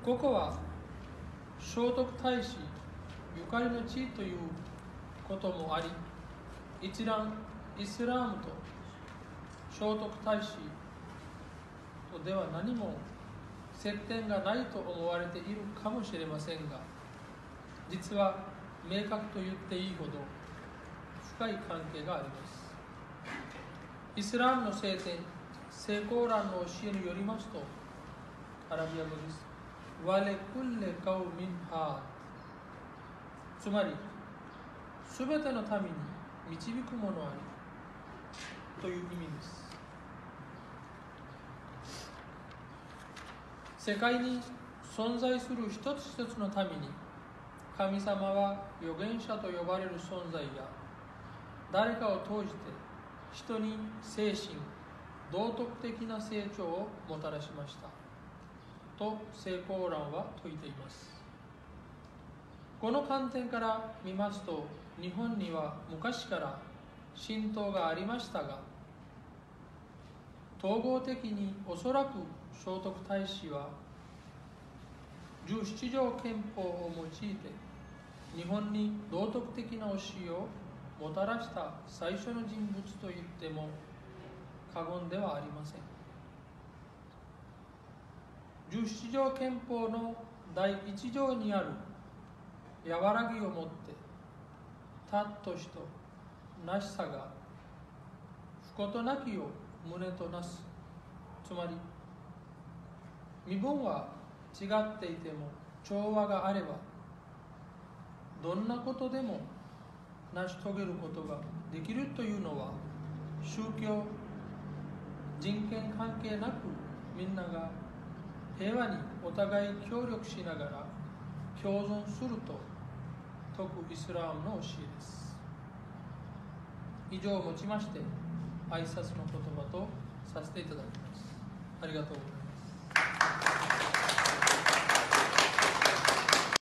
ここは聖徳太子ゆかりの地ということもあり、一蘭イスラームと聖徳太子とでは何も接点がないと思われているかもしれませんが、実は明確と言っていいほど深い関係があります。イスラームの聖典聖コーランの教えによりますと、アラビア語です。ワレクッレカウミンハー、つまりすべての民に導くものありという意味です。世界に存在する一つ一つの民に、神様は預言者と呼ばれる存在や、誰かを通じて人に精神道徳的な成長をもたらしましたと聖コーランは説いています。この観点から見ますと、日本には昔から神道がありましたが、統合的におそらく聖徳太子は17条憲法を用いて日本に道徳的な教えをもたらした最初の人物と言っても過言ではありません。17条憲法の第1条にある和らぎをもって尊しとなしさが不ことなきを旨となす、つまり身分は違っていても調和があればどんなことでも成し遂げることができるというのは、宗教人権関係なくみんなが平和にお互い協力しながら共存すると説くイスラームの教えです。以上をもちまして挨拶の言葉とさせていただきます。ありがとうございます。